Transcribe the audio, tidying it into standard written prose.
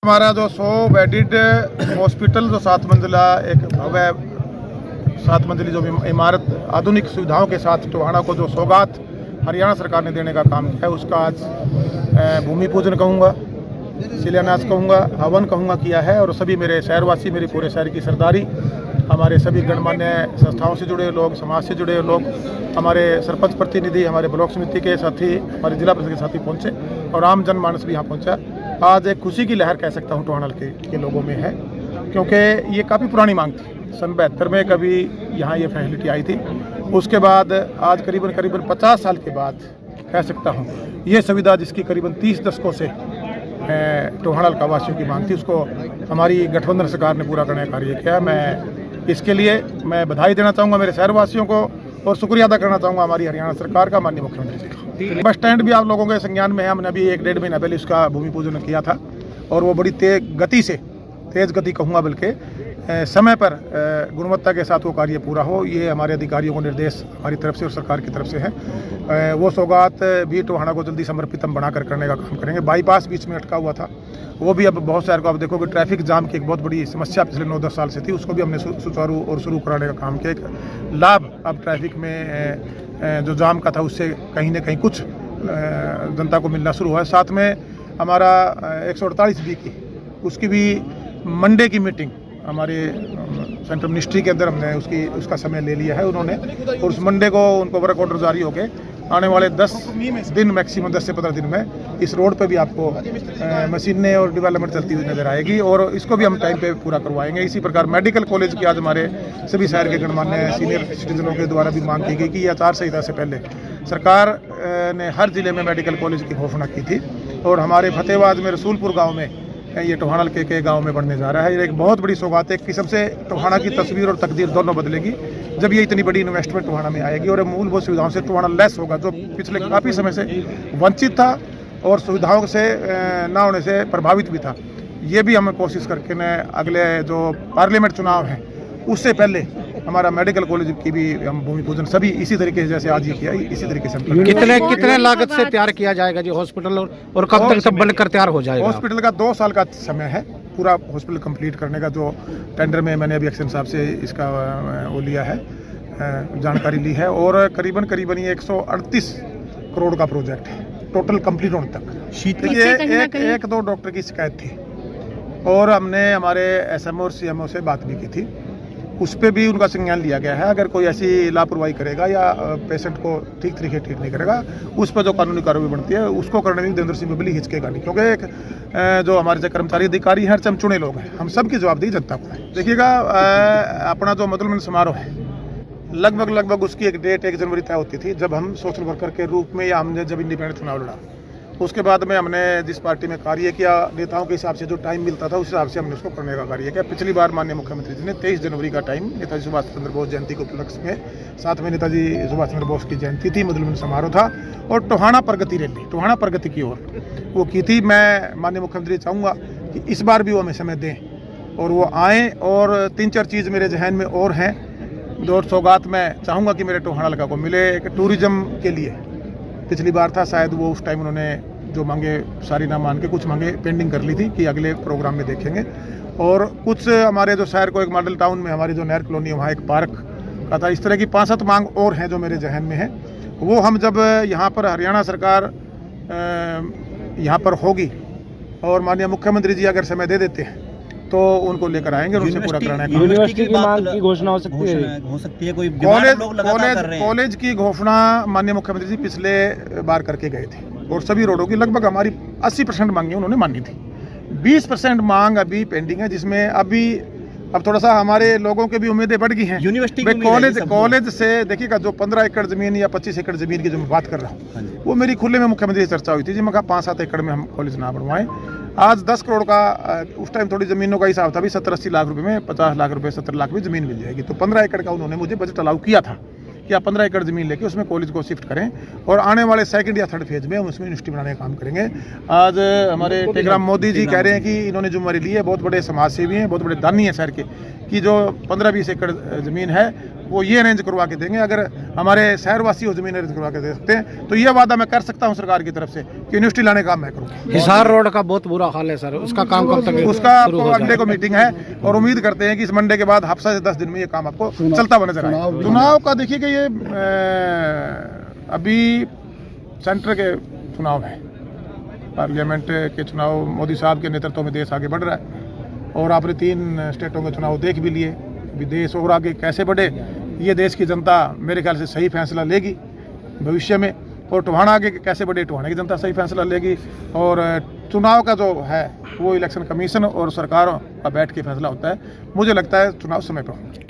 हमारा जो 100 bedded hospital जो 7 मंजिला एक भव्य 7 मंजिली जो इमारत आधुनिक सुविधाओं के साथ टोहाना को जो सौगात हरियाणा सरकार ने देने का काम किया है, उसका आज भूमि पूजन कहूँगा, शिलान्यास कहूँगा, हवन कहूँगा किया है। और सभी मेरे शहरवासी, मेरे पूरे शहर की सरदारी, हमारे सभी गणमान्य संस्थाओं से जुड़े लोग, समाज से जुड़े लोग, हमारे सरपंच प्रतिनिधि, हमारे ब्लॉक समिति के साथी, हमारे जिला परिषद के साथी पहुँचे और आम जनमानस भी यहाँ पहुँचा। आज एक खुशी की लहर कह सकता हूँ टोहाना के लोगों में है, क्योंकि ये काफ़ी पुरानी मांग थी। सन 72 में कभी यहाँ ये फैसिलिटी आई थी, उसके बाद आज करीबन 50 साल के बाद कह सकता हूँ ये सुविधा, जिसकी करीबन 30 दशकों से टोहाना का वासियों की मांग थी, उसको हमारी गठबंधन सरकार ने पूरा करने का कार्य किया। मैं इसके लिए बधाई देना चाहूँगा मेरे शहरवासियों को और शुक्रिया अदा करना चाहूँगा हमारी हरियाणा सरकार का, माननीय मुख्यमंत्री जी का। बस स्टैंड भी आप लोगों के संज्ञान में है, हमने अभी 1-1.5 महीना पहले उसका भूमि पूजन किया था और वो बड़ी तेज गति कहूँगा, बल्कि समय पर गुणवत्ता के साथ वो कार्य पूरा हो, ये हमारे अधिकारियों को निर्देश हमारी तरफ से और सरकार की तरफ से है। वो सौगात भी टोहाना को जल्दी समर्पित हम बनाकर करने का काम करेंगे। बाईपास बीच में अटका हुआ था, वो भी अब बहुत सारे को आप देखोगे ट्रैफिक जाम की एक बहुत बड़ी समस्या पिछले 9-10 साल से थी, उसको भी हमने सुचारू और शुरू कराने का काम किया। एक लाभ अब ट्रैफिक में जो जाम का था उससे कहीं ना कहीं कुछ जनता को मिलना शुरू हुआ है। साथ में हमारा 148B की उसकी भी मंडे की मीटिंग हमारे सेंट्रल मिनिस्ट्री के अंदर हमने उसका समय ले लिया है उन्होंने, और उस मंडे को उनको वर्क ऑर्डर जारी हो गए। आने वाले 10 दिन मैक्सिमम 10 से 15 दिन में इस रोड पे भी आपको मशीनें और डेवलपमेंट चलती हुई नजर आएगी और इसको भी हम टाइम पे पूरा करवाएंगे। इसी प्रकार मेडिकल कॉलेज की आज हमारे सभी शहर के गणमान्य सीनियर सिटीजनों के द्वारा भी मांग की गई कि आचार संहिता से पहले सरकार ने हर जिले में मेडिकल कॉलेज की घोषणा की थी और हमारे फतेहाबाद में रसूलपुर गाँव में ये टोहाना के गांव में बढ़ने जा रहा है। ये एक बहुत बड़ी सौगात है, किस्म से टोहाना की तस्वीर और तकदीर दोनों बदलेगी जब ये इतनी बड़ी इन्वेस्टमेंट टोहाना में आएगी और मूलभूत सुविधाओं से टोहाना लेस होगा, जो पिछले काफ़ी समय से वंचित था और सुविधाओं से ना होने से प्रभावित भी था। ये भी हम कोशिश करके न अगले जो पार्लियामेंट चुनाव है उससे पहले हमारा मेडिकल कॉलेज की भी हम भूमि पूजन सभी इसी तरीके से जैसे आज ये किया, इसी तरीके से हम कितने लागत से तैयार किया जाएगा जी हॉस्पिटल और कब तक सब बनकर तैयार हो जाएगा? हॉस्पिटल का 2 साल का समय है पूरा हॉस्पिटल कंप्लीट करने का। जो टेंडर में मैंने अभी एक्शन साहब से इसका वो लिया है, जानकारी ली है और करीबन ये 138 करोड़ का प्रोजेक्ट है टोटल कंप्लीट होने तक। ये 1-2 डॉक्टर की शिकायत थी और हमने हमारे SMO और CMO से बात भी की थी, उस पर भी उनका संज्ञान लिया गया है। अगर कोई ऐसी लापरवाही करेगा या पेशेंट को ठीक तरीके ट्रीट नहीं करेगा, उस पर जो कानूनी कार्रवाई बनती है उसको करने में देवेंद्र सिंह बिबली हिचकेगा नहीं, क्योंकि एक जो हमारे जो कर्मचारी अधिकारी हैं हम चुने लोग हैं, हम सबकी जवाबदेही जनता को है। देखिएगा अपना जो मधुरमन समारोह है लगभग उसकी एक डेट 1 जनवरी तय होती थी जब हम सोशल वर्कर के रूप में या हमने जब इंडिपेंडेंट चुनाव लड़ा। उसके बाद में हमने जिस पार्टी में कार्य किया, नेताओं के हिसाब से जो टाइम मिलता था उस हिसाब से हमने उसको करने का कार्य किया। पिछली बार माननीय मुख्यमंत्री जी ने 23 जनवरी का टाइम नेताजी सुभाष चंद्र बोस जयंती के उपलक्ष्य में, साथ में नेताजी सुभाष चंद्र बोस की जयंती थी, मधुरमन समारोह था और टोहाना प्रगति रैली, टोहाना प्रगति की ओर वो की थी। मैं माननीय मुख्यमंत्री चाहूँगा कि इस बार भी वो हमें समय दें और वो आएँ। और 3-4 चीज़ मेरे जहन में और हैं जो सौगात मैं चाहूँगा कि मेरे टोहाना इलाका को मिले। एक टूरिज्म के लिए पिछली बार था, शायद वो उस टाइम उन्होंने जो मांगे सारी ना मान के कुछ मांगे पेंडिंग कर ली थी कि अगले प्रोग्राम में देखेंगे। और कुछ हमारे जो शहर को एक मॉडल टाउन में हमारी जो नहर कॉलोनी है वहाँ एक पार्क का था। इस तरह की 5-7 मांग और हैं जो मेरे जहन में है। वो हम जब यहाँ पर हरियाणा सरकार यहाँ पर होगी और माननीय मुख्यमंत्री जी अगर समय दे देते हैं तो उनको लेकर आएंगे और उसे पूरा कराना है। यूनिवर्सिटी की मांग की घोषणा हो सकती है कोई कॉलेज की घोषणा माननीय मुख्यमंत्री जी पिछले बार करके गए थे और सभी रोडों की लगभग हमारी 80% मांगे उन्होंने मानी थी। 20% मांग अभी पेंडिंग है, जिसमें अभी अब थोड़ा सा हमारे लोगों के भी उम्मीदें बढ़ गई हैं। यूनिवर्सिटी कॉलेज से देखिएगा जो 15 एकड़ जमीन या 25 एकड़ जमीन की जो मैं बात कर रहा हूँ वो मेरी खुले में मुख्यमंत्री से चर्चा हुई थी जी, मैं कहा 5-7 एकड़ में हम कॉलेज ना बनवाएं। आज 10 करोड़ का उस टाइम थोड़ी ज़मीनों का हिसाब था भी 70-80 लाख रुपए में 50 लाख रुपए 70 लाख में ज़मीन मिल जाएगी। तो 15 एकड़ का उन्होंने मुझे बजट अलाउ किया था कि आप 15 एकड़ ज़मीन लेके उसमें कॉलेज को शिफ्ट करें और आने वाले 2nd या 3rd फेज में हम उसमें यूनिवर्सिटी बनाने का काम करेंगे। आज हमारे टेकराम मोदी जी कह रहे हैं कि इन्होंने जिम्मेवारी ली है, बहुत बड़े समाज सेवी हैं, बहुत बड़े दानी हैं शहर के, कि जो 15-20 एकड़ ज़मीन है वो ये अरेंज करवा के देंगे। अगर हमारे शहरवासी वो ज़मीन अरेंज करवा के दे सकते हैं तो ये वादा मैं कर सकता हूँ सरकार की तरफ से कि यूनिवर्सिटी लाने का काम मैं करूँगा। हिसार रोड का बहुत बुरा हाल है सर, उसका काम कब तक उसका शुरू आपको हो अगले को मीटिंग है और उम्मीद करते हैं कि इस मंडे के बाद हफ्ता से 10 दिन में ये काम आपको चलता हुआ नजर आए। चुनाव का देखिए कि ये अभी सेंटर के चुनाव है, पार्लियामेंट के चुनाव मोदी साहब के नेतृत्व में देश आगे बढ़ रहा है और आपने 3 स्टेटों के चुनाव देख भी लिए। अभी देश और आगे कैसे बढ़े ये देश की जनता मेरे ख्याल से सही फैसला लेगी भविष्य में, और टोहाना आगे कैसे बढ़े टोहाना की जनता सही फैसला लेगी। और चुनाव का जो है वो इलेक्शन कमीशन और सरकारों का बैठ के फैसला होता है। मुझे लगता है चुनाव समय पर होंगे।